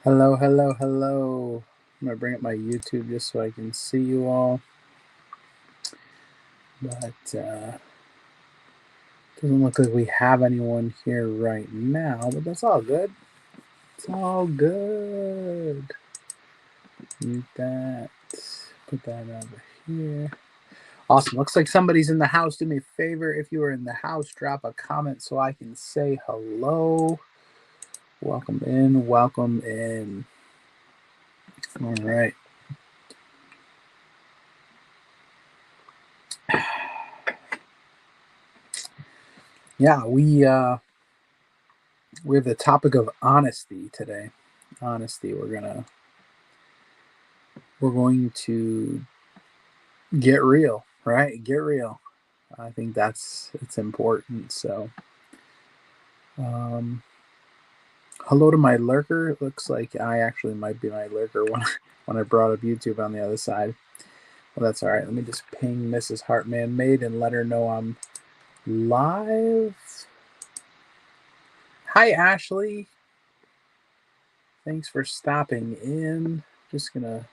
Hello, hello, hello. I'm gonna bring up my YouTube just so I can see you all. But doesn't look like we have anyone here right now, but that's all good. It's all good. Mute that. Put that over here. Awesome. Looks like somebody's in the house. Do me a favor. If you are in the house, drop a comment so I can say hello. Welcome in. Welcome in. All right. Yeah, we have the topic of honesty today. Honesty. We're going to get real, right? Get real. I think it's important. So, um, hello to my lurker. It looks like I actually might be my lurker when I brought up YouTube on the other side. Well, that's all right. Let me just ping Mrs. Hartman Maid and let her know I'm live. Hi, Ashley. Thanks for stopping in. Just gonna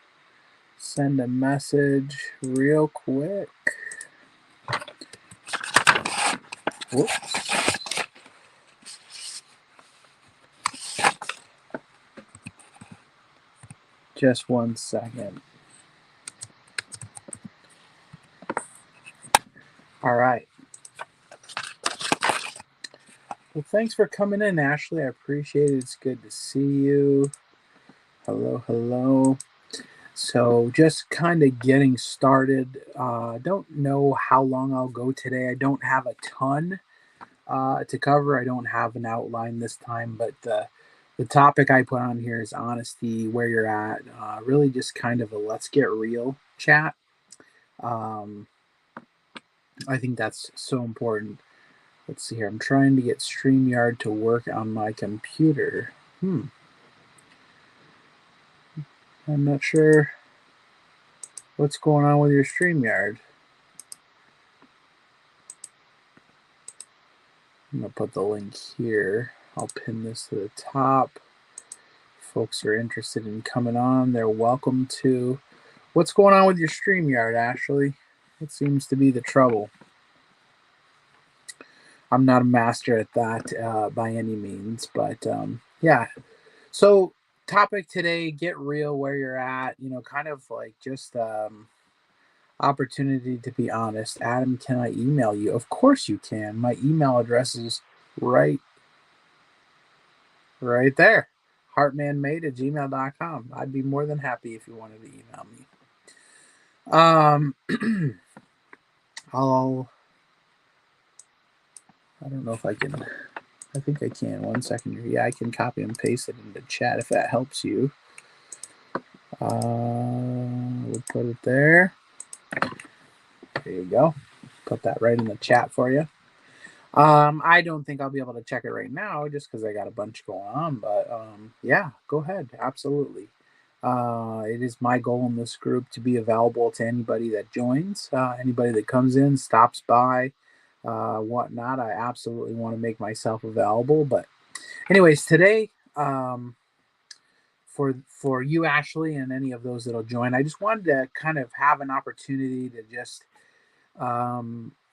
send a message real quick. Whoops. Just 1 second. All right. Well, thanks for coming in, Ashley. I appreciate it. It's good to see you. Hello, hello. So, just kind of getting started. Don't know how long I'll go today. I don't have a ton to cover. I don't have an outline this time, but the topic I put on here is honesty, where you're at. Really, just kind of a let's get real chat. Um, I think that's so important. Let's see here. I'm trying to get StreamYard to work on my computer. I'm not sure what's going on with your StreamYard. I'm going to put the link here. I'll pin this to the top. Folks are interested in coming on. They're welcome to. What's going on with your StreamYard, Ashley? What seems to be the trouble? I'm not a master at that by any means, but yeah. So, topic today: get real where you're at. Kind of like just opportunity to be honest. Adam, can I email you? Of course you can. My email address is right there. Heartmanmade@gmail.com. I'd be more than happy if you wanted to email me. I don't know if I can. I think I can. 1 second here. Yeah, I can copy and paste it into chat if that helps you. We'll put it there. There you go. Put that right in the chat for you. I don't think I'll be able to check it right now just because I got a bunch going on, but yeah, go ahead. Absolutely. It is my goal in this group to be available to anybody that joins, anybody that comes in, stops by, whatnot. I absolutely want to make myself available. But, anyways, today, for you, Ashley, and any of those that'll join, I just wanted to kind of have an opportunity to just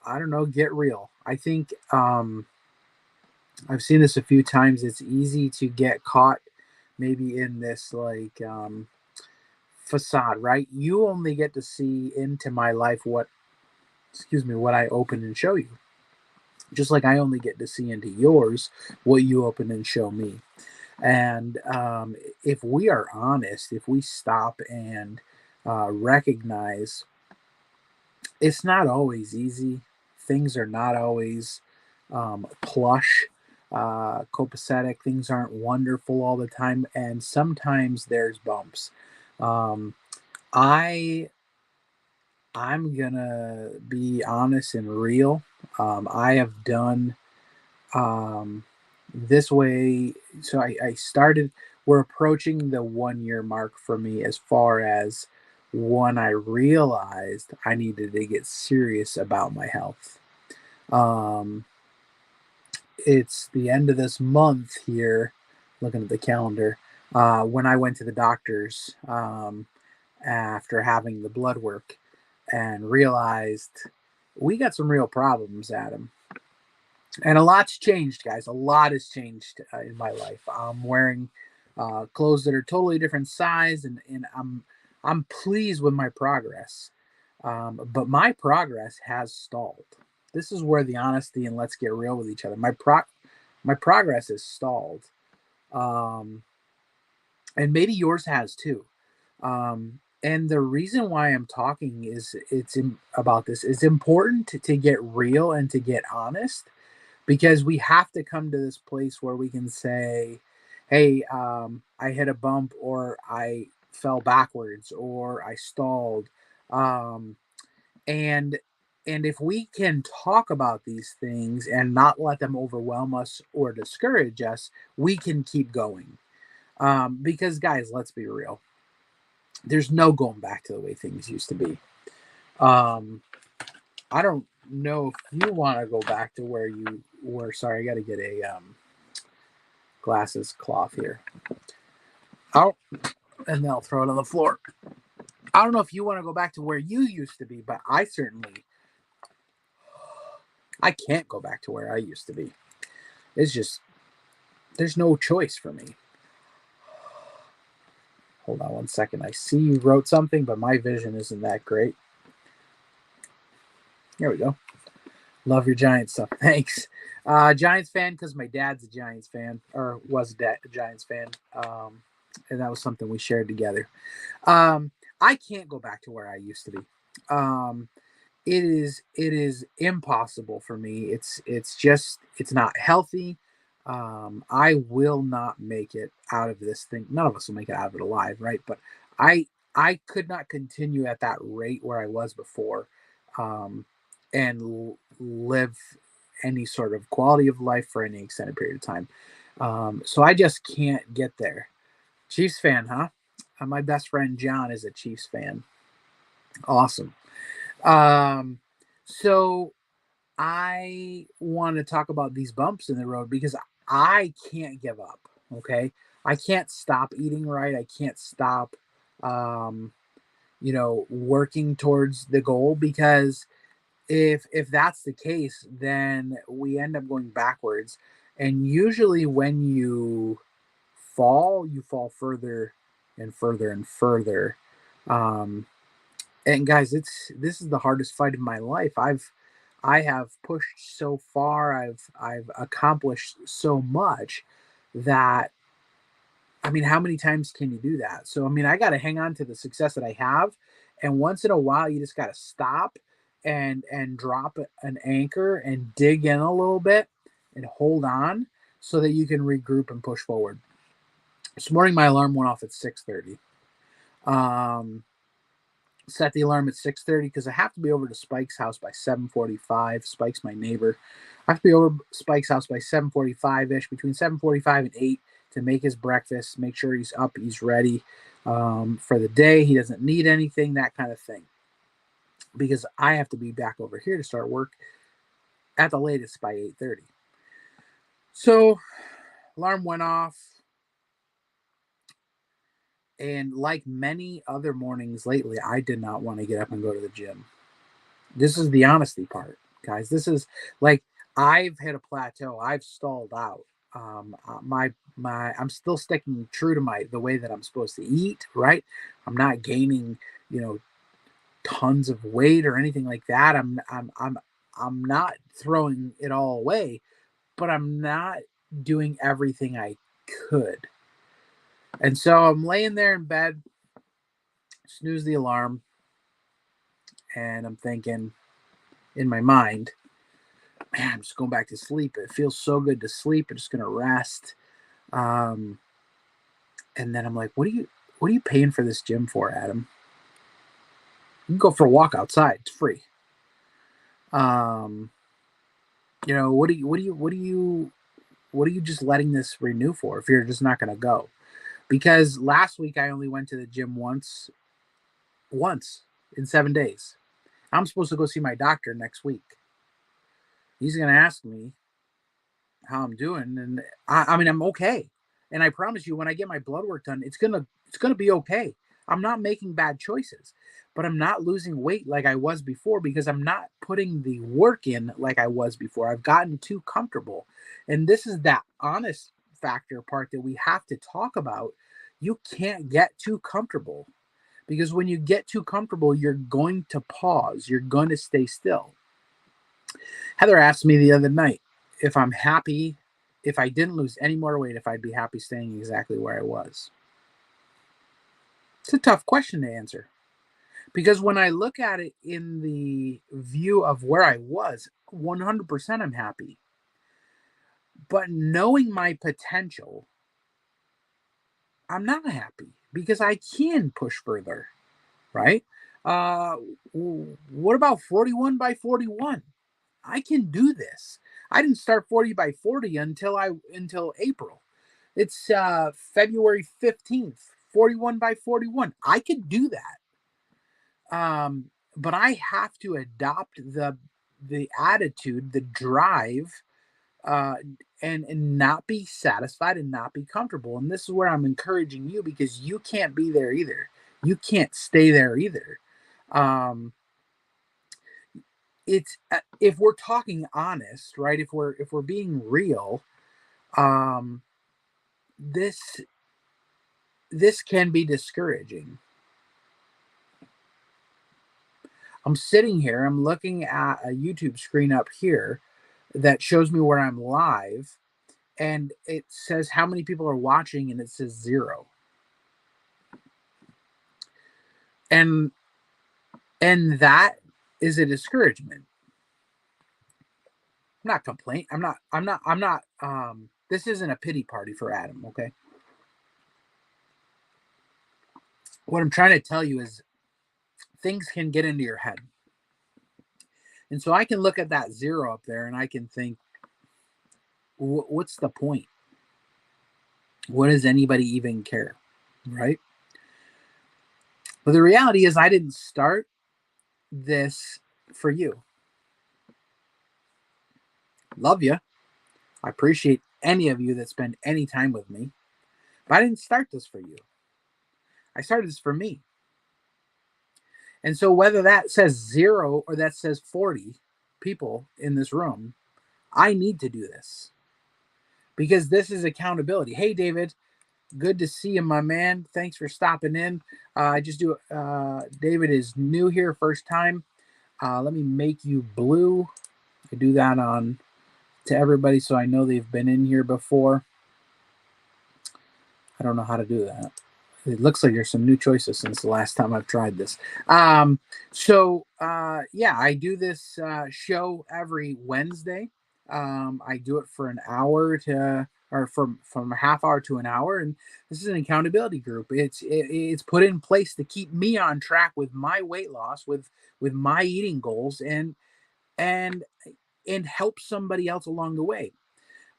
I don't know, get real. I think I've seen this a few times. It's easy to get caught maybe in this like facade, right? You only get to see into my life what I open and show you. Just like I only get to see into yours what you open and show me. And if we are honest, if we stop and recognize it's not always easy. Things are not always plush, copacetic. Things aren't wonderful all the time, and sometimes there's bumps. Um, I I'm gonna be honest and real. I have done um, this way. So I started. We're approaching the 1 year mark for me as far as when I realized I needed to get serious about my health. Um, it's the end of this month here, looking at the calendar. when I went to the doctors after having the blood work and realized we got some real problems, Adam. And a lot's changed, guys. A lot has changed in my life. I'm wearing clothes that are totally different size, and I'm pleased with my progress. But my progress has stalled. This is where the honesty and let's get real with each other. My progress is stalled, um, and maybe yours has too. And the reason why I'm talking is about this is important to get real and to get honest because we have to come to this place where we can say, hey, I hit a bump or I fell backwards or I stalled. Um, and and if we can talk about these things and not let them overwhelm us or discourage us, we can keep going. Because guys, let's be real. There's no going back to the way things used to be. Um, I don't know if you want to go back to where you were. Sorry, I got to get a glasses cloth here. Oh, and then I'll throw it on the floor. I don't know if you want to go back to where you used to be, but I can't go back to where I used to be. It's just there's no choice for me. Hold on one second. I see you wrote something, but my vision isn't that great. Here we go. Love your Giants stuff. Thanks. Giants fan because my dad's a Giants fan, or was a Giants fan. And that was something we shared together. I can't go back to where I used to be. Um, it is impossible for me. It's not healthy. I will not make it out of this thing. None of us will make it out of it alive, right? But I I could not continue at that rate where I was before, um, and live any sort of quality of life for any extended period of time. So I just can't get there. Chiefs fan, huh? My best friend John is a Chiefs fan. Awesome. Um, so I want to talk about these bumps in the road because I can't give up. Okay. I can't stop eating right. I can't stop, um, working towards the goal because if that's the case, then we end up going backwards. And usually when you fall further and further and further. Um, and guys, this is the hardest fight of my life. I have pushed so far. I've accomplished so much that I mean, how many times can you do that? So I mean, I got to hang on to the success that I have, and once in a while, you just got to stop and drop an anchor and dig in a little bit and hold on so that you can regroup and push forward. This morning, my alarm went off at 6:30. Um, Set the alarm at 6:30 because I have to be over to Spike's house by 7:45. Spike's my neighbor. I have to be over Spike's house by 7:45 ish, between 7:45 and 8, to make his breakfast, make sure he's up, he's ready for the day. He doesn't need anything, that kind of thing. Because I have to be back over here to start work at the latest by 8:30. So alarm went off, and like many other mornings lately, I did not want to get up and go to the gym. This is the honesty part, guys. This is like I've hit a plateau. I've stalled out. I'm still sticking true to my the way that I'm supposed to eat. Right. I'm not gaining, you know, tons of weight or anything like that. I'm not throwing it all away, but I'm not doing everything I could. And so I'm laying there in bed, snooze the alarm, and I'm thinking in my mind, man, I'm just going back to sleep. It feels so good to sleep. I'm just gonna rest. Um, and then I'm like, what are you paying for this gym for, Adam? You can go for a walk outside. It's free. Um, what are you just letting this renew for if you're just not gonna go? Because last week I only went to the gym once in 7 days. I'm supposed to go see my doctor next week. He's gonna ask me how I'm doing, and I mean I'm okay. And I promise you, when I get my blood work done, it's gonna be okay. I'm not making bad choices, but I'm not losing weight like I was before because I'm not putting the work in like I was before. I've gotten too comfortable. And this is that honest factor part that we have to talk about. You can't get too comfortable because when you get too comfortable, you're going to pause, you're going to stay still. Heather asked me the other night if I'm happy, if I didn't lose any more weight, if I'd be happy staying exactly where I was. It's a tough question to answer because when I look at it in the view of where I was, 100% I'm happy. But knowing my potential, I'm not happy because I can push further, right? Uh, what about 41 by 41? I can do this. I didn't start 40 by 40 until April. It's February 15th, 41 by 41. I could do that. But I have to adopt the attitude, the drive, uh, and not be satisfied and not be comfortable. And this is where I'm encouraging you because you can't be there either. You can't stay there either. Um, it's if we're talking honest, right? If we're being real, um, this this can be discouraging. I'm sitting here, I'm looking at a YouTube screen up here that shows me where I'm live, and it says how many people are watching, and it says zero. And that is a discouragement. I'm not complaining. I'm not. This isn't a pity party for Adam, okay? What I'm trying to tell you is things can get into your head. And so I can look at that zero up there and I can think, what's the point? What does anybody even care? Right? But the reality is, I didn't start this for you. Love you. I appreciate any of you that spend any time with me. But I didn't start this for you. I started this for me. And so whether that says zero or that says 40 people in this room, I need to do this because this is accountability. Hey, David, good to see you, my man. Thanks for stopping in. I just do. David is new here, first time. Let me make you blue. I do that on to everybody so I know they've been in here before. I don't know how to do that. It looks like there's some new choices since the last time I've tried this. Yeah, I do this show every Wednesday. I do it for an hour to or from a half hour to an hour, and this is an accountability group. It's put in place to keep me on track with my weight loss, with my eating goals, and help somebody else along the way.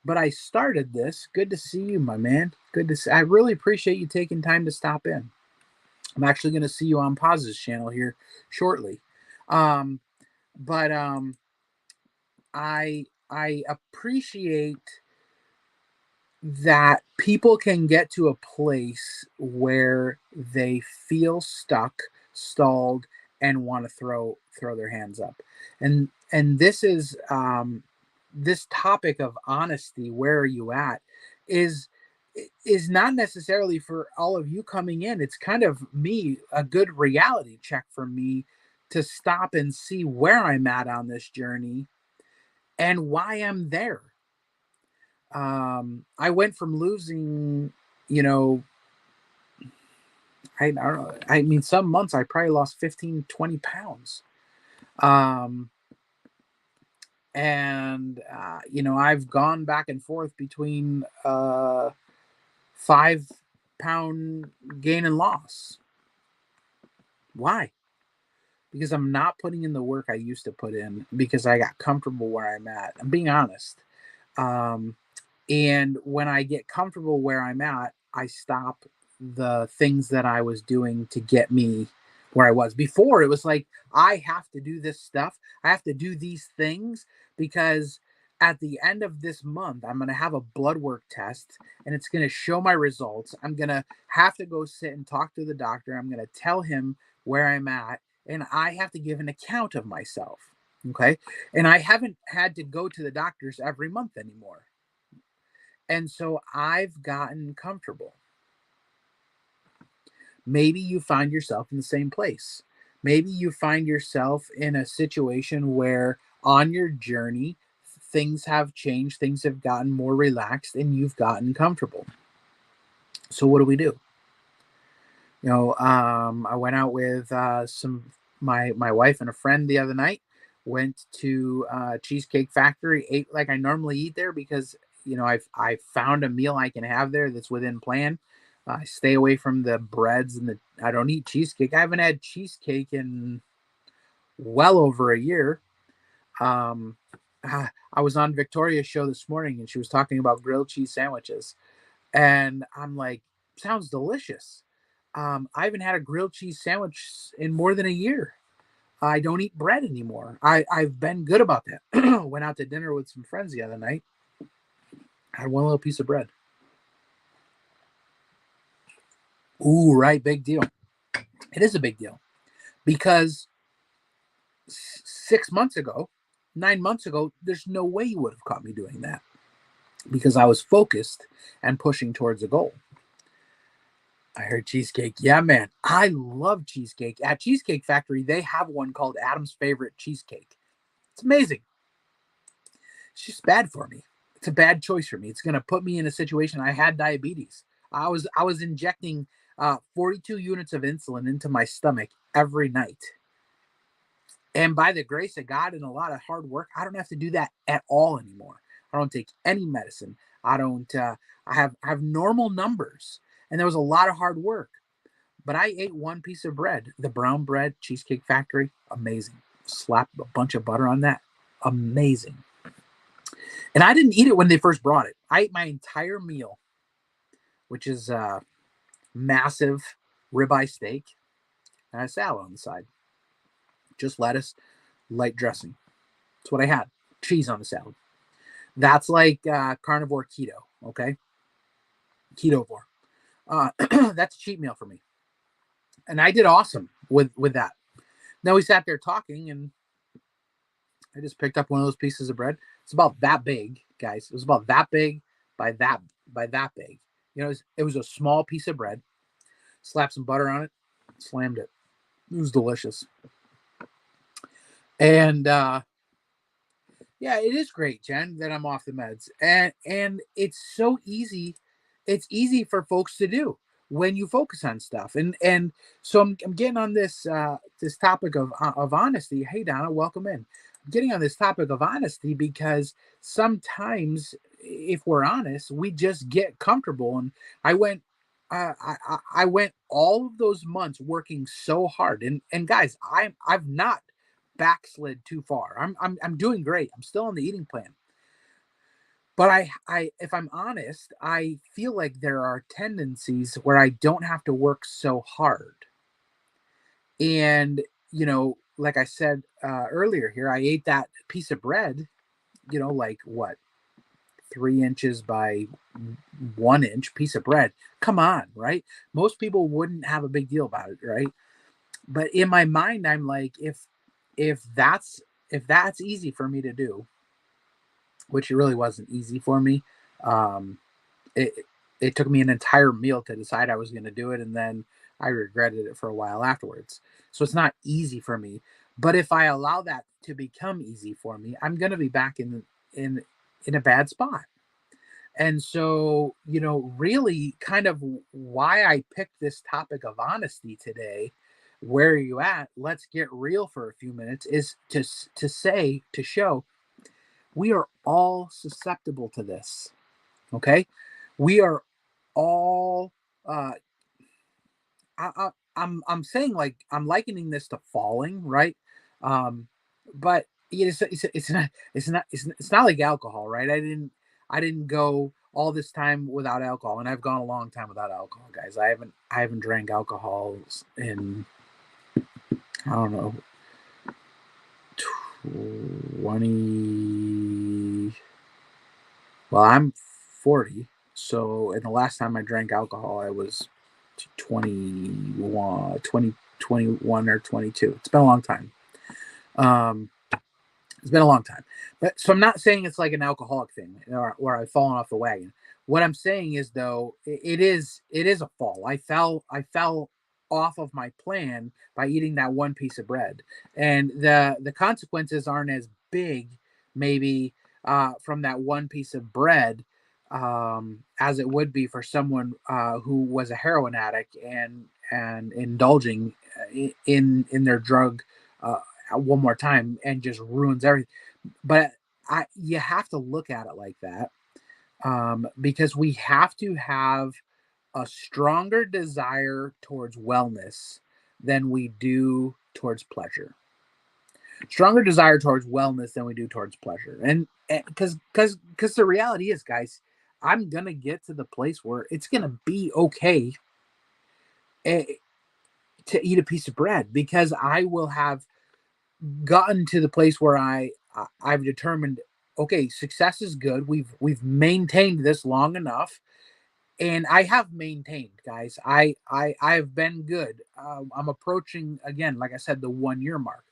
But I started this. Good to see you, my man. Good to see. I really appreciate you taking time to stop in. I'm actually going to see you on Paz's channel here shortly. Um, but I appreciate that people can get to a place where they feel stuck, stalled, and want to throw their hands up. And this is this topic of honesty. Where are you at? Is is not necessarily for all of you coming in. It's kind of me a good reality check for me to stop and see where I'm at on this journey and why I'm there. I went from losing, you know, I don't know, I mean, some months I probably lost 15, 20 pounds. Um, I've gone back and forth between 5 pound gain and loss. Why? Because I'm not putting in the work I used to put in because I got comfortable where I'm at. I'm being honest. Um, And when I get comfortable where I'm at, I stop the things that I was doing to get me where I was. Before, it was like, I have to do this stuff. I have to do these things because At the end of this month, I'm going to have a blood work test and it's going to show my results. I'm going to have to go sit and talk to the doctor. I'm going to tell him where I'm at and I have to give an account of myself. Okay. And I haven't had to go to the doctors every month anymore. And so I've gotten comfortable. Maybe you find yourself in the same place. Maybe you find yourself in a situation where on your journey, things have changed, things have gotten more relaxed, and you've gotten comfortable. So, what do we do? I went out with some my wife and a friend the other night. Went to Cheesecake Factory, ate like I normally eat there because I found a meal I can have there that's within plan. I stay away from the breads and the. I don't eat cheesecake. I haven't had cheesecake in well over a year. Um, I was on Victoria's show this morning and she was talking about grilled cheese sandwiches, and I'm like, sounds delicious. I haven't had a grilled cheese sandwich in more than a year. I don't eat bread anymore. I've been good about that. Went out to dinner with some friends the other night. Had one little piece of bread. Ooh, right, big deal. It is a big deal because 6 months ago, 9 months ago, there's no way you would have caught me doing that because I was focused and pushing towards a goal. I heard cheesecake. Yeah, man. I love cheesecake. At Cheesecake Factory, they have one called Adam's Favorite Cheesecake. It's amazing. It's just bad for me. It's a bad choice for me. It's going to put me in a situation. I had diabetes. I was injecting 42 units of insulin into my stomach every night. And by the grace of God and a lot of hard work, I don't have to do that at all anymore. I don't take any medicine. I don't. I have normal numbers, and there was a lot of hard work. But I ate one piece of bread, the brown bread, Cheesecake Factory, amazing. Slap a bunch of butter on that, amazing. And I didn't eat it when they first brought it. I ate my entire meal, which is massive ribeye steak and a salad on the side, just lettuce, light dressing. That's what I had. Cheese on the salad. That's like carnivore keto. Okay, ketovore. That's a cheat meal for me, and I did awesome with that. Now we sat there talking, and I just picked up one of those pieces of bread. It's about that big, guys. It was about that big by that big. It was a small piece of bread. Slapped some butter on it, slammed it. It was delicious. And yeah, it is great, Jen, that I'm off the meds. And it's so easy. It's easy for folks to do when you focus on stuff. And so I'm getting on this topic of honesty. Hey Donna, welcome in. I'm getting on this topic of honesty because sometimes if we're honest, we just get comfortable. And I went I went all of those months working so hard. And guys, I've not backslid too far. I'm doing great. I'm still on the eating plan. But I if I'm honest, I feel like there are tendencies where I don't have to work so hard. And like I said earlier here, I ate that piece of bread, like what, 3 inches by 1 inch piece of bread. Come on, right? Most people wouldn't have a big deal about it, right? But in my mind, I'm like, if that's if that's easy for me to do, which it really wasn't easy for me. Um, it it took me an entire meal to decide I was going to do it, and then I regretted it for a while afterwards. So it's not easy for me. But if I allow that to become easy for me, I'm going to be back in in a bad spot. And so, really kind of why I picked this topic of honesty today, where are you at? Let's get real for a few minutes, is to show we are all susceptible to this. Okay. We are all, uh, I'm saying, like, I'm likening this to falling, right? Um, but it's not like alcohol, right? I didn't go all this time without alcohol, and I've gone a long time without alcohol, guys. I haven't drank alcohol in, I don't know, 20 Well, I'm 40, so in the last time I drank alcohol, I was 21, 20, 21 or 22. It's been a long time. Um, it's been a long time. But so I'm not saying it's like an alcoholic thing or I've fallen off the wagon. What I'm saying is though, it is a fall. I fell off of my plan by eating that one piece of bread. And the consequences aren't as big maybe from that one piece of bread as it would be for someone who was a heroin addict and indulging in their drug uh, one more time and just ruins everything. But you have to look at it like that because we have to have a stronger desire towards wellness than we do towards pleasure. Stronger desire towards wellness than we do towards pleasure, and because the reality is, guys, I'm gonna get to the place where it's gonna be okay eh, to eat a piece of bread because I will have gotten to the place where I've determined, okay, success is good. We've maintained this long enough, and I have maintained, guys. I've been good. I'm approaching again, like I said, the 1 year mark.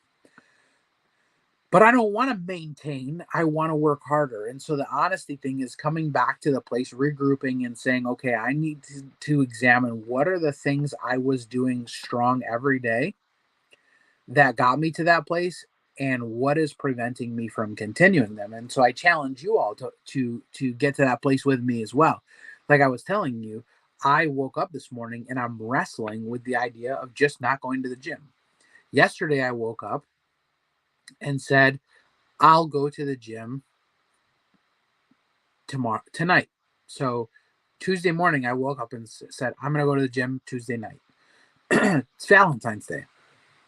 But I don't want to maintain. I want to work harder. And so the honesty thing is coming back to the place, regrouping and saying, okay, I need to examine what are the things I was doing strong every day that got me to that place and what is preventing me from continuing them. And so I challenge you all to get to that place with me as well. Like I was telling you, I woke up this morning and I'm wrestling with the idea of just not going to the gym. Yesterday I woke up and said, I'll go to the gym tonight. So Tuesday morning I woke up and said, I'm going to go to the gym Tuesday night. It's Valentine's Day.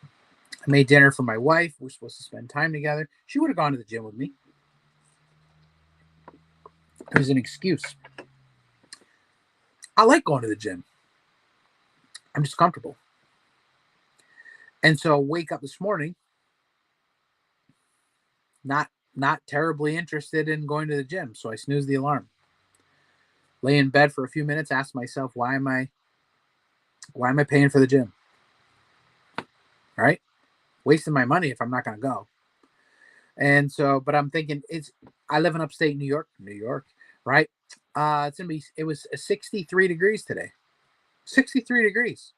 I made dinner for my wife. We're supposed to spend time together. She would have gone to the gym with me. It was an excuse. I like going to the gym. I'm just comfortable. And so I wake up this morning, not terribly interested in going to the gym. So I snooze the alarm. Lay in bed for a few minutes, ask myself, why am I paying for the gym? All right? Wasting my money if I'm not gonna go. And so, but I'm thinking I live in upstate New York, right? It was 63 degrees today. 63 degrees.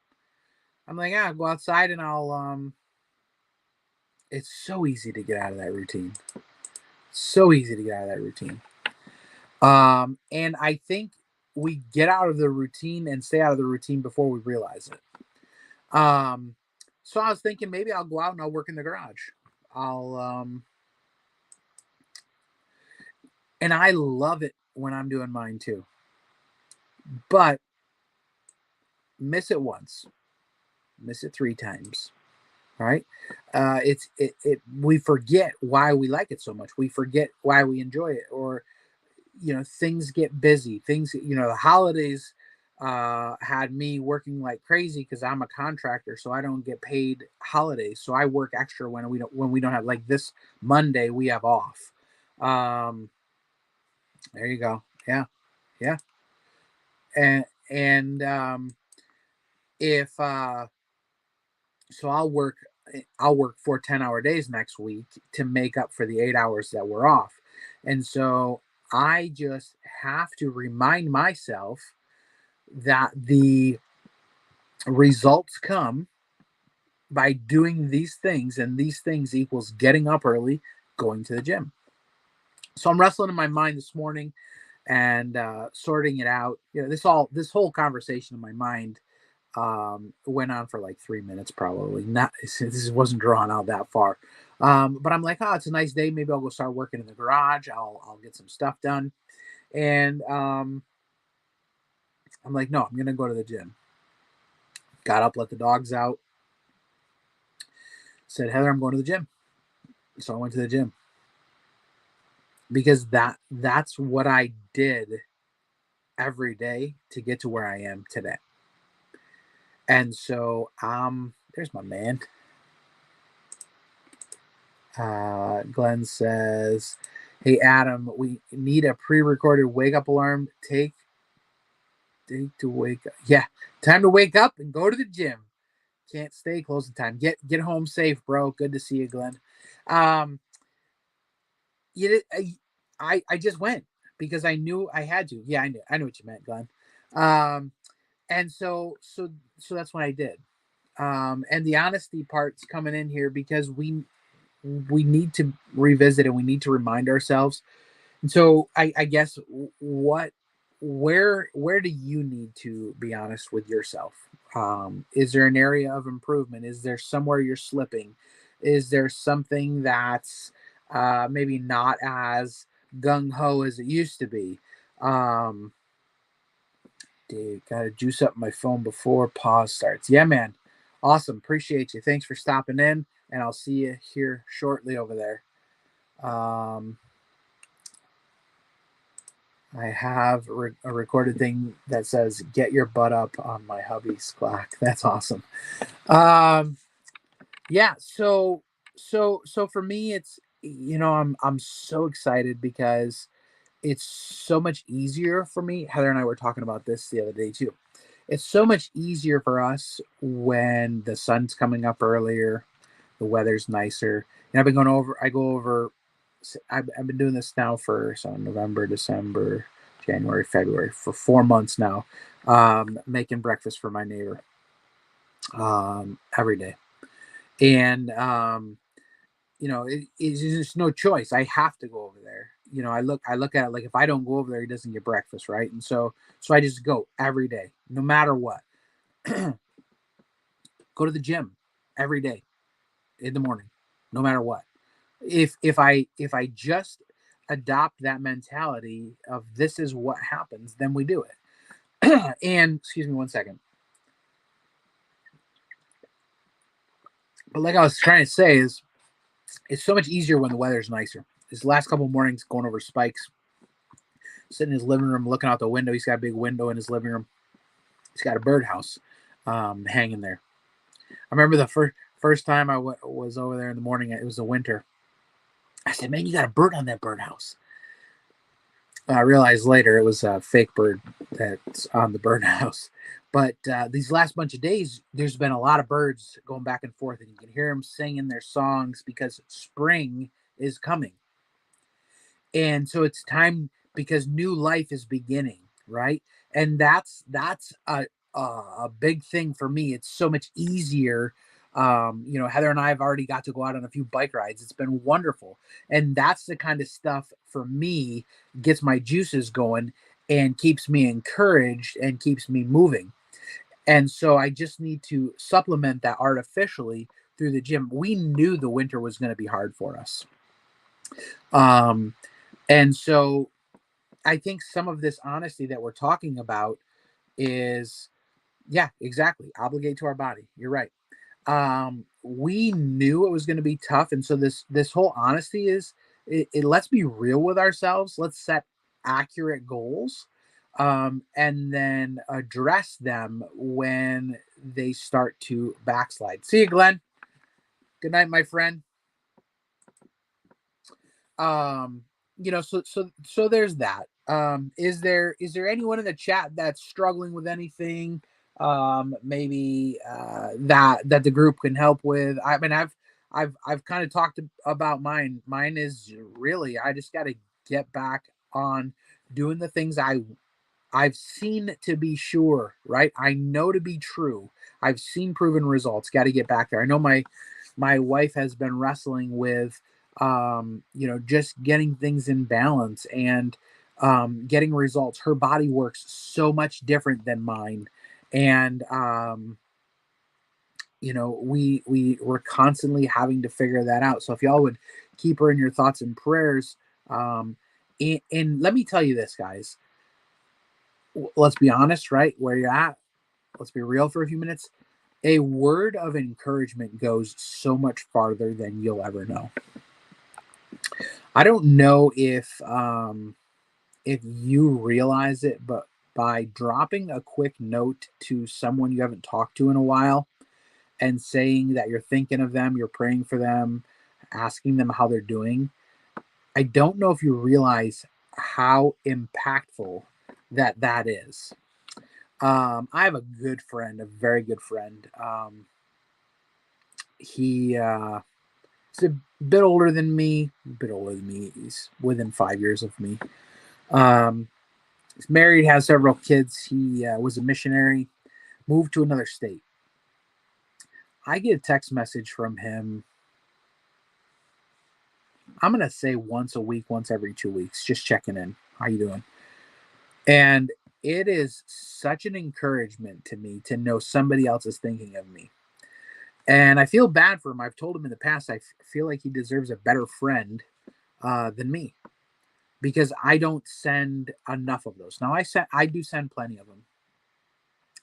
I'm like, I'll go outside and it's so easy to get out of that routine. So easy to get out of that routine. And I think we get out of the routine and stay out of the routine before we realize it. So I was thinking maybe I'll go out and I'll work in the garage. I'll and I love it when I'm doing mine too. But miss it once, miss it 3 times, right? We forget why we like it so much. We forget why we enjoy it, or things get busy. The holidays had me working like crazy because I'm a contractor, so I don't get paid holidays. So I work extra when we don't have, like, this Monday we have off. Um, there you go. Yeah, yeah. And if so I'll work 4 10-hour days next week to make up for the 8 hours that we're off. And so I just have to remind myself that the results come by doing these things, and these things equals getting up early, going to the gym. So I'm wrestling in my mind this morning and sorting it out. This whole conversation in my mind went on for like 3 minutes, probably. Not This wasn't drawn out that far. But I'm like, oh, it's a nice day. Maybe I'll go start working in the garage. I'll get some stuff done. And I'm like, no, I'm gonna go to the gym. Got up, let the dogs out. Said, Heather, I'm going to the gym. So I went to the gym because that's what I did every day to get to where I am today. And so there's my man. Glenn says, Hey Adam, we need a pre-recorded wake up alarm. Take to wake up. Yeah, time to wake up and go to the gym. Can't stay close to time. Get home safe, bro. Good to see you, Glenn. Um, you I just went because I knew I had to. Yeah, I knew what you meant, Glenn. Um, and so that's what I did. And the honesty part's coming in here because we need to revisit and we need to remind ourselves. And so I guess what where do you need to be honest with yourself? Is there an area of improvement? Is there somewhere you're slipping? Is there something that's maybe not as gung ho as it used to be? Um, Dude, gotta juice up my phone before pause starts. Yeah, man. Awesome. Appreciate you. Thanks for stopping in, and I'll see you here shortly over there. Um, I have a recorded thing that says "Get your butt up" on my hubby's clock. That's awesome. Um, yeah. So for me, it's I'm so excited because it's so much easier for me. Heather and I were talking about this the other day too. It's so much easier for us when the sun's coming up earlier, the weather's nicer. And I've been going over. I go over. I've been doing this now for November, December, January, February for 4 months now, making breakfast for my neighbor every day, and it's just no choice. I have to go over there. I look at it like if I don't go over there, he doesn't get breakfast, right? And so I just go every day, no matter what. Go to the gym every day in the morning, no matter what. If I just adopt that mentality of this is what happens, then we do it. And excuse me one second. But like I was trying to say is it's so much easier when the weather's nicer. His last couple of mornings going over Spikes, sitting in his living room looking out the window. He's got a big window in his living room. He's got a birdhouse hanging there. I remember the first time I was over there in the morning. It was the winter. I said, "Man, you got a bird on that birdhouse." I realized later it was a fake bird that's on the birdhouse. But these last bunch of days, there's been a lot of birds going back and forth, and you can hear them singing their songs because spring is coming. And so it's time because new life is beginning, right? And that's a big thing for me. It's so much easier. Heather and I have already got to go out on a few bike rides. It's been wonderful, and that's the kind of stuff for me gets my juices going and keeps me encouraged and keeps me moving. And so I just need to supplement that artificially through the gym. We knew the winter was going to be hard for us. Um, and so I think some of this honesty that we're talking about is, yeah, exactly. Obligate to our body. You're right. We knew it was going to be tough. And so this whole honesty is let's be real with ourselves. Let's set accurate goals. And then address them when they start to backslide. See you, Glenn. Good night, my friend. um so there's that. Is there anyone in the chat that's struggling with anything, maybe that the group can help with? I mean, I've kind of talked about mine is really I just got to get back on doing the things I've seen to be sure, right? I know to be true. I've seen proven results. Got to get back there. I know my wife has been wrestling with just getting things in balance and getting results. Her body works so much different than mine. And we're constantly having to figure that out. So if y'all would keep her in your thoughts and prayers, and let me tell you this, guys, let's be honest, right? Where you're at, let's be real for a few minutes. A word of encouragement goes so much farther than you'll ever know. I don't know if you realize it, but by dropping a quick note to someone you haven't talked to in a while and saying that you're thinking of them, you're praying for them, asking them how they're doing, I don't know if you realize how impactful that is. I have a good friend, a very good friend. He's a bit older than me, a bit older than me. He's within 5 years of me. Um, he's married, has several kids. He was a missionary, moved to another state. I get a text message from him. I'm gonna say once a week, once every 2 weeks, just checking in. How you doing? And it is such an encouragement to me to know somebody else is thinking of me. And I feel bad for him. I've told him in the past feel like he deserves a better friend than me because I don't send enough of those. Now I do send plenty of them.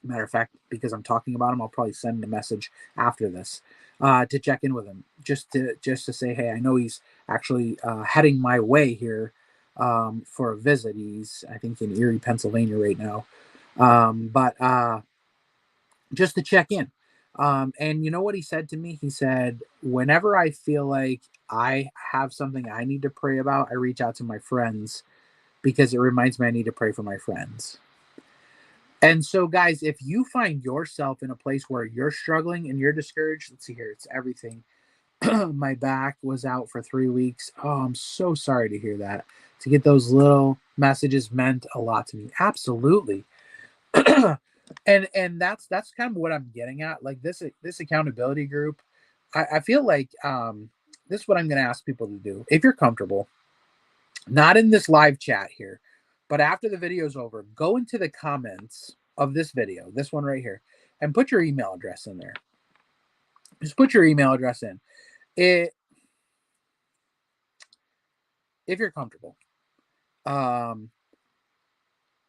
Matter of fact, because I'm talking about him, I'll probably send a message after this to check in with him, just to say, hey, I know he's actually heading my way here for a visit. He's, I think, in Erie, Pennsylvania right now, but just to check in. And you know what he said to me? He said, whenever I feel like I have something I need to pray about, I reach out to my friends because it reminds me I need to pray for my friends. And so, guys, if you find yourself in a place where you're struggling and you're discouraged, let's see here, it's everything. My back was out for 3 weeks. Oh, I'm so sorry to hear that. To get those little messages meant a lot to me. Absolutely. And that's kind of what I'm getting at. Like this accountability group, I feel like this is what I'm going to ask people to do. If you're comfortable, not in this live chat here, but after the video is over, go into the comments of this video, this one right here, and put your email address in there. Just put your email address in. It if you're comfortable. Um,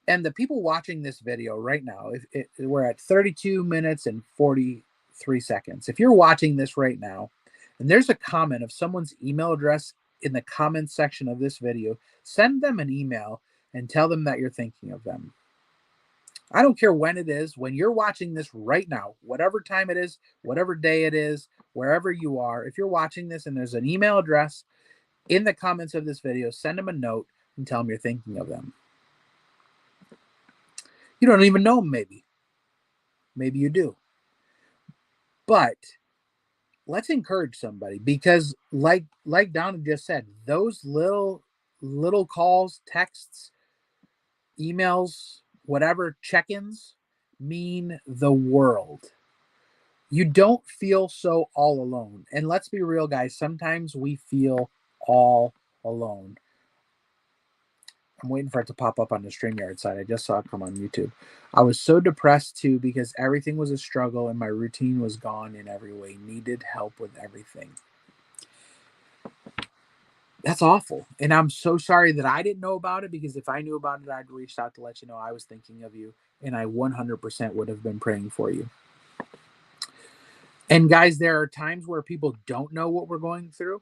and the people watching this video right now, we're at 32 minutes and 43 seconds. If you're watching this right now, and there's a comment of someone's email address in the comments section of this video, send them an email and tell them that you're thinking of them. I don't care when it is, when you're watching this right now, whatever time it is, whatever day it is, wherever you are, if you're watching this and there's an email address in the comments of this video, send them a note and tell them you're thinking of them. You don't even know them, maybe. Maybe you do. But let's encourage somebody because like Donna just said, those little calls, texts, emails, whatever, check-ins mean the world. You don't feel so all alone. And let's be real, guys, sometimes we feel all alone. I'm waiting for it to pop up on the StreamYard side. I just saw it come on YouTube. I was so depressed too because everything was a struggle and my routine was gone in every way. Needed help with everything. That's awful. And I'm so sorry that I didn't know about it because if I knew about it, I'd reached out to let you know I was thinking of you and I 100% would have been praying for you. And guys, there are times where people don't know what we're going through.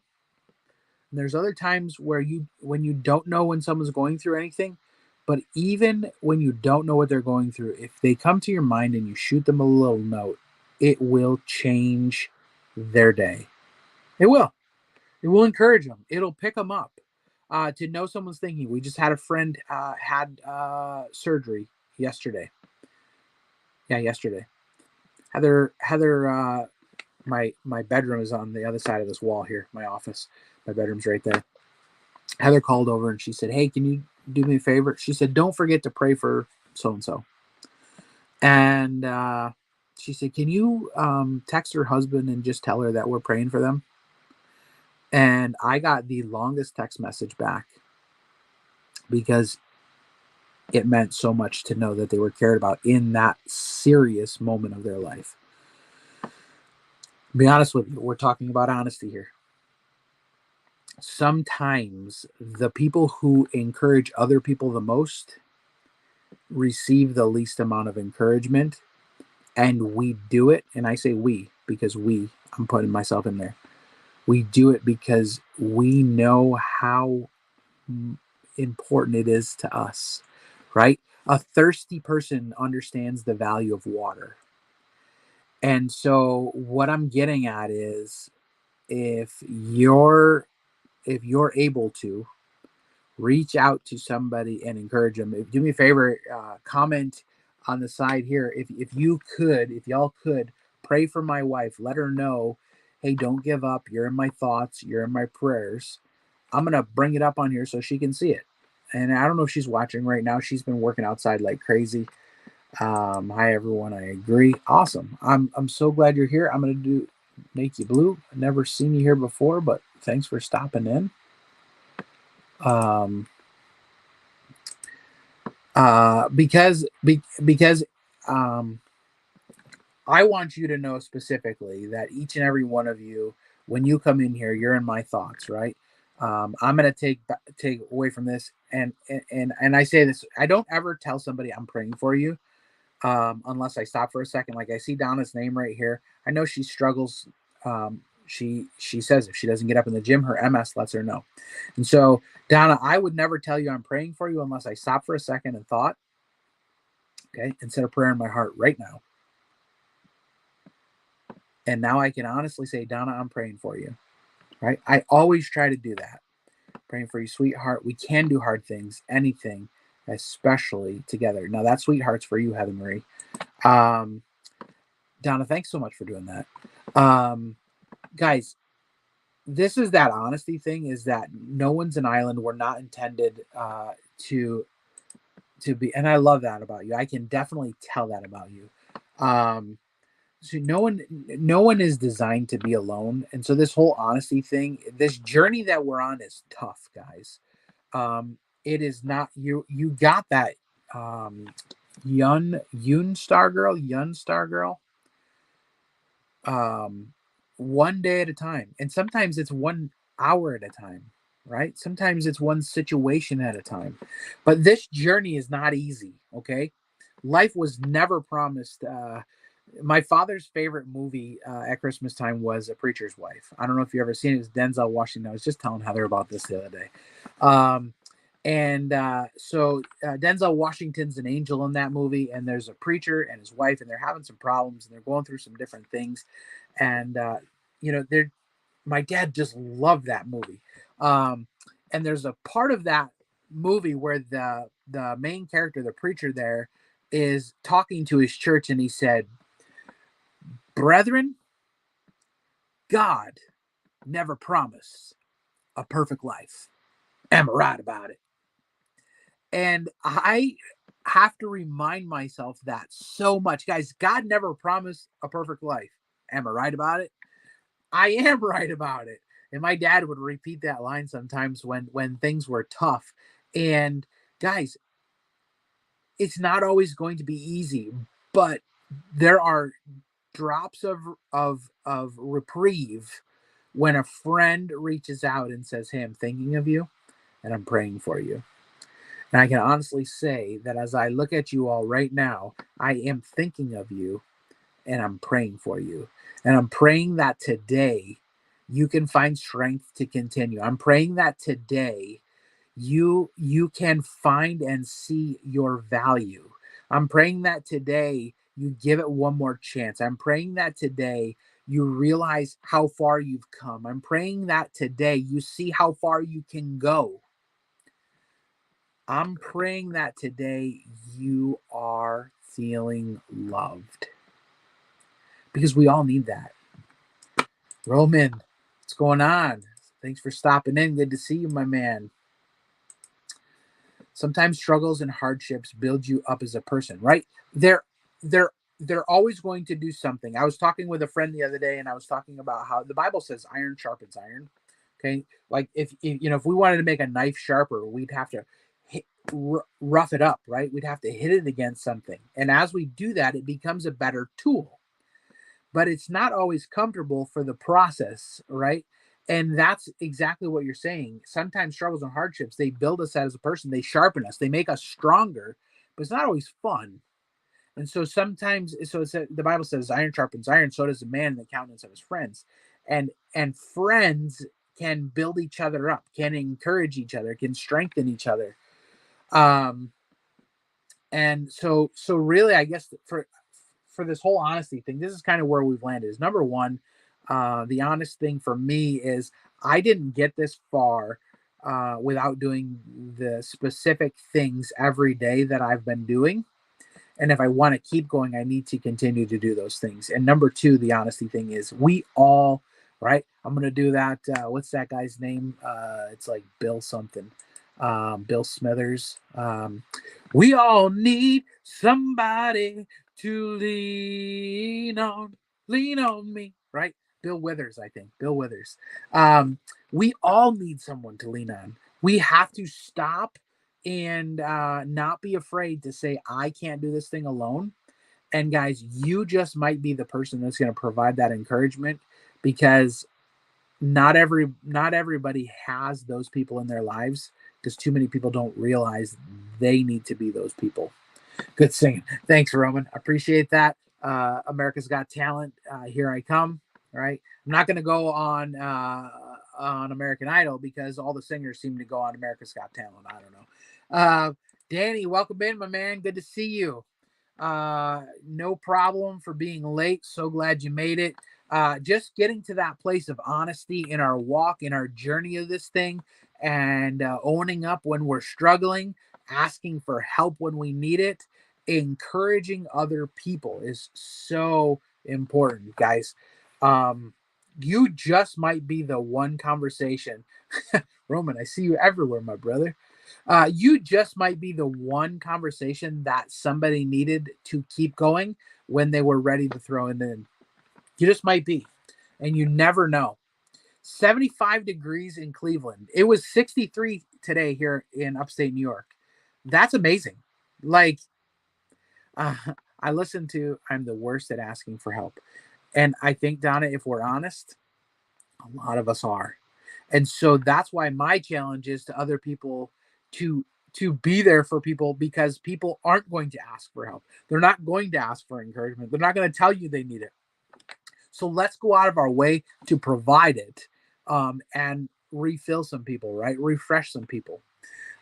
And there's other times where when you don't know when someone's going through anything, but even when you don't know what they're going through, if they come to your mind and you shoot them a little note, it will change their day. It will. It will encourage them. It'll pick them up. To know someone's thinking. We just had a friend had surgery yesterday. Yeah, yesterday. Heather, my bedroom is on the other side of this wall here. My office, my bedroom's right there. Heather called over and she said, "Hey, can you do me a favor?" She said, "Don't forget to pray for so and so." And she said, "Can you text her husband and just tell her that we're praying for them?" And I got the longest text message back because it meant so much to know that they were cared about in that serious moment of their life. Be honest with you, we're talking about honesty here. Sometimes the people who encourage other people the most receive the least amount of encouragement, and we do it, and I say we because I'm putting myself in there. We do it because we know how important it is to us, right? A thirsty person understands the value of water. And so what I'm getting at is if you're if you're able to, reach out to somebody and encourage them. Do me a favor, comment on the side here. If you could, if y'all could, pray for my wife. Let her know, hey, don't give up. You're in my thoughts. You're in my prayers. I'm going to bring it up on here so she can see it. And I don't know if she's watching right now. She's been working outside like crazy. Hi everyone. I agree. Awesome. I'm so glad you're here. I'm going to do make you blue. I've never seen you here before, but thanks for stopping in. Because I want you to know specifically that each and every one of you, when you come in here, you're in my thoughts, right? I'm gonna take away from this, and I say this. I don't ever tell somebody I'm praying for you, unless I stop for a second. Like I see Donna's name right here. I know she struggles. She says if she doesn't get up in the gym, her MS lets her know. And so, Donna, I would never tell you I'm praying for you unless I stop for a second and thought, okay, and said a prayer in my heart right now. And now I can honestly say, Donna, I'm praying for you. Right? I always try to do that. Praying for you, sweetheart. We can do hard things, anything, especially together. Now that sweetheart's for you, Heather Marie. Donna, thanks so much for doing that. Guys, this is that honesty thing, is that no one's an island. We're not intended to be, and I love that about you. I can definitely tell that about you. So no one is designed to be alone. And so this whole honesty thing, this journey that we're on is tough, guys. It is not you got that Yun Star Girl. One day at a time. And sometimes it's 1 hour at a time, right? Sometimes it's one situation at a time. But this journey is not easy, okay? Life was never promised. My father's favorite movie at Christmas time was A Preacher's Wife. I don't know if you ever seen it. It was Denzel Washington. I was just telling Heather about this the other day. So Denzel Washington's an angel in that movie, and there's a preacher and his wife, and they're having some problems, and they're going through some different things. And they're my dad just loved that movie. And there's a part of that movie where the main character, the preacher there, is talking to his church, and he said, "Brethren, God never promised a perfect life. Am I right about it?" And I have to remind myself that so much. Guys, God never promised a perfect life. Am I right about it? I am right about it. And my dad would repeat that line sometimes when things were tough. And guys, it's not always going to be easy, but there are drops of reprieve when a friend reaches out and says, "Hey, I'm thinking of you and I'm praying for you." And I can honestly say that as I look at you all right now, I am thinking of you and I'm praying for you. And I'm praying that today you can find strength to continue. I'm praying that today you can find and see your value. I'm praying that today you give it one more chance. I'm praying that today you realize how far you've come. I'm praying that today you see how far you can go. I'm praying that today you are feeling loved, because we all need that. Roman, what's going on? Thanks for stopping in. Good to see you, my man. Sometimes struggles and hardships build you up as a person, right? They're they're always going to do something. I was talking with a friend the other day, and I was talking about how the Bible says iron sharpens iron. Okay, like if we wanted to make a knife sharper, we'd have to rough it up, right? We'd have to hit it against something, and as we do that, it becomes a better tool. But it's not always comfortable for the process, right? And that's exactly what you're saying. Sometimes struggles and hardships, they build us as a person, they sharpen us, they make us stronger, but it's not always fun. And so sometimes, the Bible says, "Iron sharpens iron, so does a man in the countenance of his friends." And friends can build each other up, can encourage each other, can strengthen each other. Um, and so really, I guess for this whole honesty thing, this is kind of where we've landed. Is number one, The honest thing for me is I didn't get this far without doing the specific things every day that I've been doing. And if I want to keep going, I need to continue to do those things. And number two, the honesty thing is we all, right? I'm going to do that. What's that guy's name? It's like Bill something, Bill Smithers. We all need somebody to lean on me, right? Bill Withers, I think. Bill Withers. We all need someone to lean on. We have to stop and not be afraid to say, I can't do this thing alone. And guys, you just might be the person that's going to provide that encouragement, because not everybody has those people in their lives, because too many people don't realize they need to be those people. Good singing. Thanks, Roman. Appreciate that. America's Got Talent. Here I come. All right. I'm not going to go on American Idol, because all the singers seem to go on America's Got Talent. I don't know. Danny, welcome in, my man. Good to see you. No problem for being late. So glad you made it. Just getting to that place of honesty in our walk, in our journey of this thing, and owning up when we're struggling, asking for help when we need it, encouraging other people is so important, guys. You just might be the one conversation. Roman, I see you everywhere, my brother. You just might be the one conversation that somebody needed to keep going when they were ready to throw it in. You just might be, and you never know. 75 degrees in Cleveland. It was 63 today here in upstate New York. That's amazing. Like, uh, I listen to I'm the worst at asking for help. And I think, Donna, if we're honest, a lot of us are. And so that's why my challenge is to other people to be there for people, because people aren't going to ask for help. They're not going to ask for encouragement. They're not going to tell you they need it. So let's go out of our way to provide it, and refill some people, right? Refresh some people.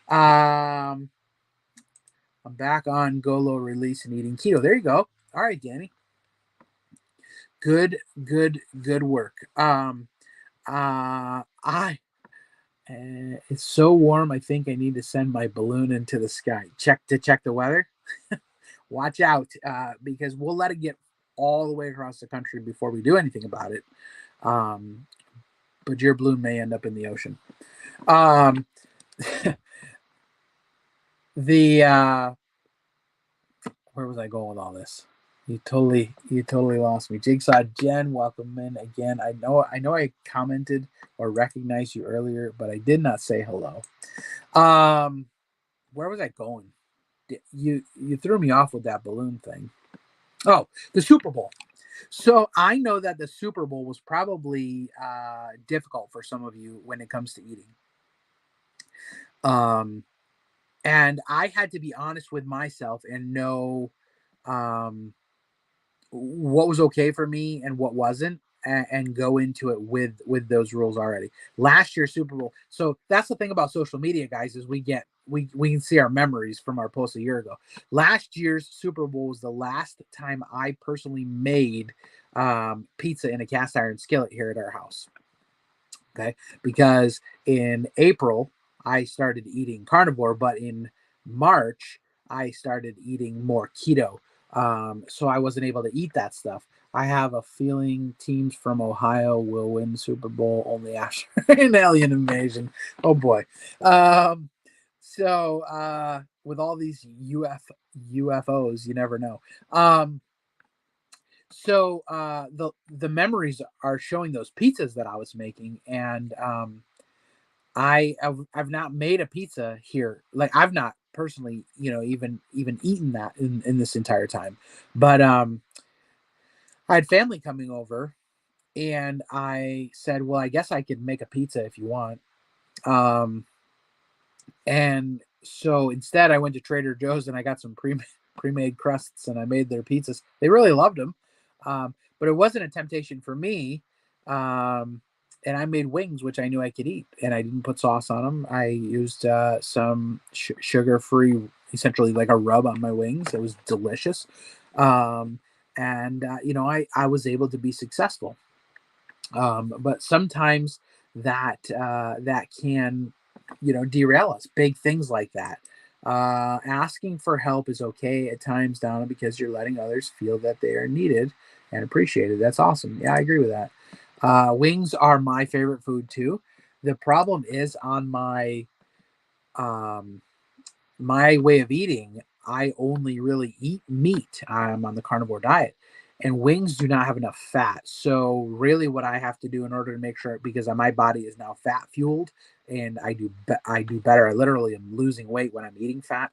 I'm back on Golo release and eating keto. There you go. All right, Danny. Good work. I It's so warm. I think I need to send my balloon into the sky. Check the weather. Watch out, because we'll let it get all the way across the country before we do anything about it. Um, but your balloon may end up in the ocean. Um, the Where was I going with all this? You totally lost me. Jigsaw Jen, welcome in again. I know I commented or recognized you earlier, but I did not say hello. Where was I going? You threw me off with that balloon thing. Oh, the Super Bowl. So I know that the Super Bowl was probably difficult for some of you when it comes to eating. And I had to be honest with myself and know um, what was okay for me and what wasn't, and go into it with those rules already. Last year's Super Bowl. So that's the thing about social media, guys, is we can see our memories from our posts a year ago. Last year's Super Bowl was the last time I personally made pizza in a cast iron skillet here at our house. Okay, because in April I started eating carnivore, but in March I started eating more keto. So I wasn't able to eat that stuff. I have a feeling teams from Ohio will win Super Bowl only after an alien invasion. Oh boy. With all these UFOs, you never know. The memories are showing those pizzas that I was making, and I've not made a pizza here. Like, I've not personally, even eaten that in this entire time. But I had family coming over, and I said, well, I guess I could make a pizza if you want. And so instead, I went to Trader Joe's and I got some pre-made crusts, and I made their pizzas. They really loved them, but it wasn't a temptation for me. And I made wings, which I knew I could eat, and I didn't put sauce on them. I used some sugar-free, essentially like a rub on my wings. It was delicious, and I was able to be successful. But sometimes that can, derail us. Big things like that. Asking for help is okay at times, Donna, because you're letting others feel that they are needed and appreciated. That's awesome. Yeah, I agree with that. Wings are my favorite food too. The problem is on um, my way of eating, I only really eat meat. I'm on the carnivore diet, and wings do not have enough fat. So really, what I have to do in order to make sure, because my body is now fat fueled, and I do better. I literally am losing weight when I'm eating fat.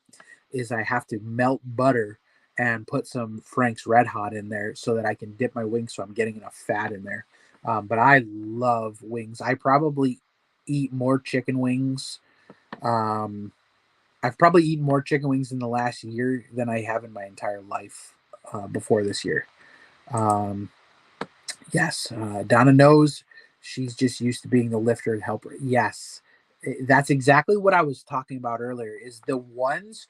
Is I have to melt butter and put some Frank's Red Hot in there so that I can dip my wings, so I'm getting enough fat in there. But I love wings. I probably eat more chicken wings. Um, I've probably eaten more chicken wings in the last year than I have in my entire life before this year. Um, yes, Donna knows she's just used to being the lifter and helper. Yes, that's exactly what I was talking about earlier. Is the ones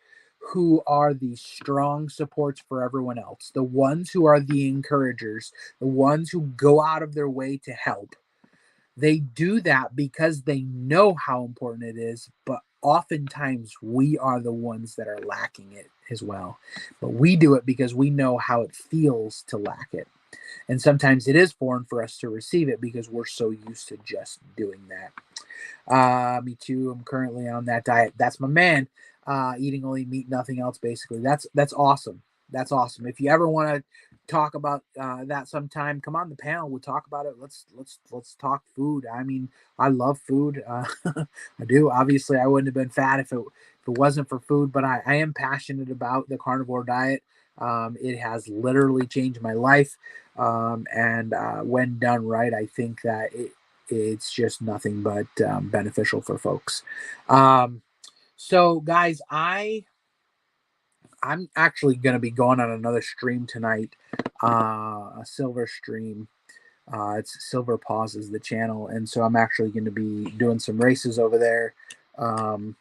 who are the strong supports for everyone else, the ones who are the encouragers, the ones who go out of their way to help. They do that because they know how important it is, but oftentimes we are the ones that are lacking it as well. But we do it because we know how it feels to lack it. And sometimes it is foreign for us to receive it because we're so used to just doing that. Me too. I'm currently on that diet. That's my man. Eating only meat, nothing else. Basically, that's awesome. That's awesome. If you ever want to talk about that sometime, come on the panel. We'll talk about it. Let's talk food. I mean, I love food. I do. Obviously, I wouldn't have been fat if it wasn't for food. But I am passionate about the carnivore diet. It has literally changed my life. And when done right, I think that it's just nothing but beneficial for folks. Um, so, guys, I'm actually going to be going on another stream tonight, a silver stream. It's Silver Paws is the channel, and so I'm actually going to be doing some races over there. Um,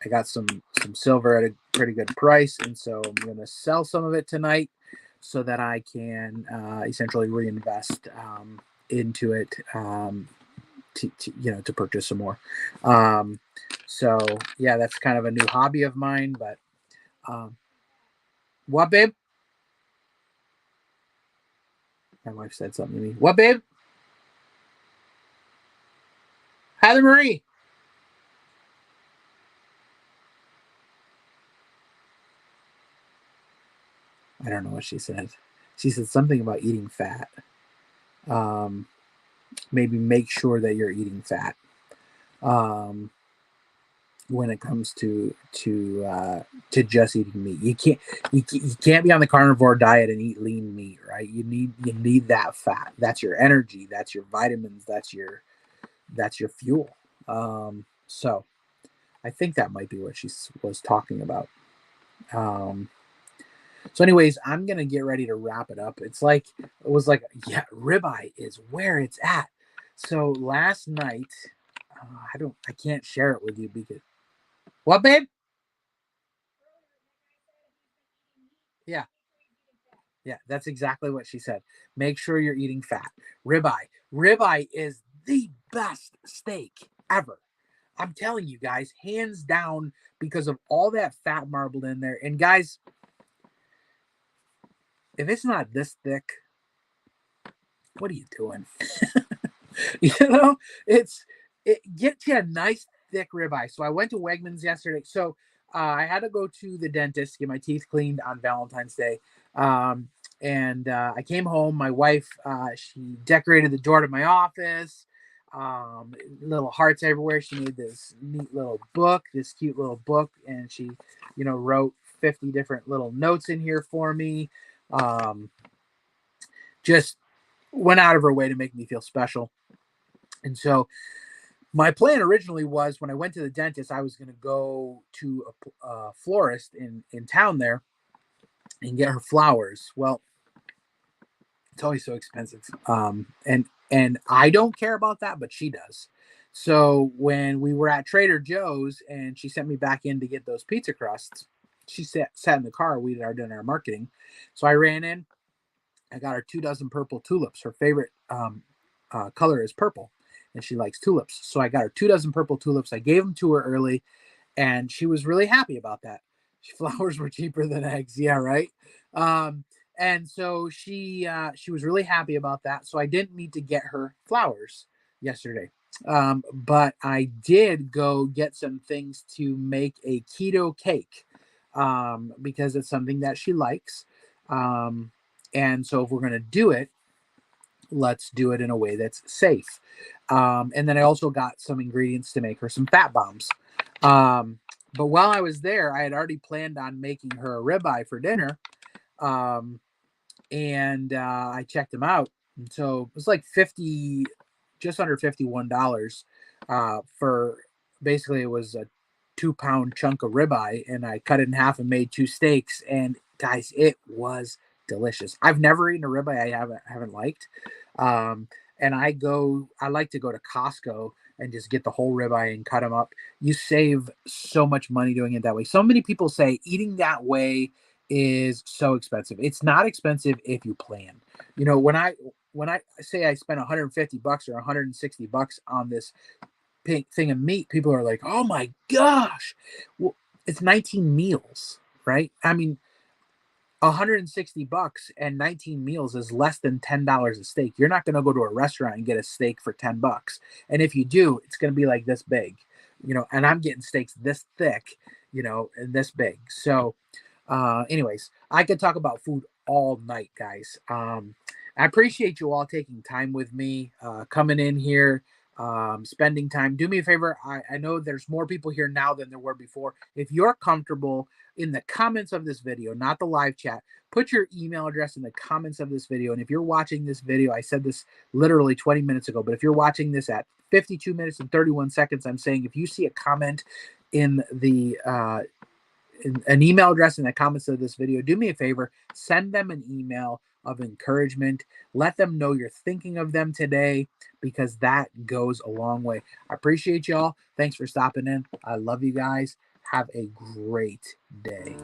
I got some silver at a pretty good price, and so I'm going to sell some of it tonight so that I can essentially reinvest into it. To purchase some more. Um, so yeah, that's kind of a new hobby of mine. But what, babe? My wife said something to me. What, babe? Heather Marie. I don't know what she said. She said something about eating fat. Um, Maybe make sure that you're eating fat. Um, when it comes to just eating meat. You can't be on the carnivore diet and eat lean meat, right? You need that fat. That's your energy. That's your vitamins. That's your fuel. So I think that might be what she was talking about. Um, so, anyways, I'm gonna get ready to wrap it up. Yeah, ribeye is where it's at. So last night, I can't share it with you because what, babe? Yeah, yeah, that's exactly what she said. Make sure you're eating fat. Ribeye. Ribeye is the best steak ever. I'm telling you guys, hands down, because of all that fat marbled in there. And guys, if it's not this thick, what are you doing? you know, it gets you a nice thick ribeye. So I went to Wegmans yesterday. So I had to go to the dentist get my teeth cleaned on Valentine's Day. Um, and I came home. My wife, she decorated the door to my office. Little hearts everywhere. She made this neat little book, this cute little book, and she, wrote 50 different little notes in here for me. Um, just went out of her way to make me feel special. And so my plan originally was when I went to the dentist, I was going to go to a florist in town there and get her flowers. Well, it's always so expensive. And I don't care about that, but she does. So when we were at Trader Joe's and she sent me back in to get those pizza crusts, she sat in the car. We did our marketing. So I ran in. I got her 2 dozen purple tulips, her favorite color is purple, and she likes tulips. So I got her 2 dozen purple tulips. I gave them to her early, and she was really happy about that. Flowers were cheaper than eggs, yeah, right. Um, and so she was really happy about that. So I didn't need to get her flowers yesterday, but I did go get some things to make a keto cake, because it's something that she likes. Um, and so if we're gonna do it, let's do it in a way that's safe. And then I also got some ingredients to make her some fat bombs. But while I was there, I had already planned on making her a ribeye for dinner. Um, and I checked them out. And so it was like 50, just under $51, for basically it was a 2 pound chunk of ribeye, and I cut it in half and made two steaks. And guys, it was delicious. I've never eaten a ribeye I haven't liked. Um, and I like to go to Costco and just get the whole ribeye and cut them up. You save so much money doing it that way. So many people say eating that way is so expensive. It's not expensive if you plan. You know, when I say I spent $150 or $160 on this pink thing of meat, people are like, "Oh my gosh!" Well, it's 19 meals, right? I mean, $160 and 19 meals is less than $10 a steak. You're not going to go to a restaurant and get a steak for $10. And if you do, it's going to be like this big, and I'm getting steaks this thick, and this big. So, anyways, I could talk about food all night, guys. I appreciate you all taking time with me, coming in here, spending time. Do me a favor. I know there's more people here now than there were before. If you're comfortable, in the comments of this video, not the live chat, put your email address in the comments of this video. And if you're watching this video, I said this literally 20 minutes ago, but if you're watching this at 52 minutes and 31 seconds, I'm saying if you see a comment in the an email address in the comments of this video, do me a favor, send them an email of encouragement. Let them know you're thinking of them today, because that goes a long way. I appreciate y'all. Thanks for stopping in. I love you guys. Have a great day.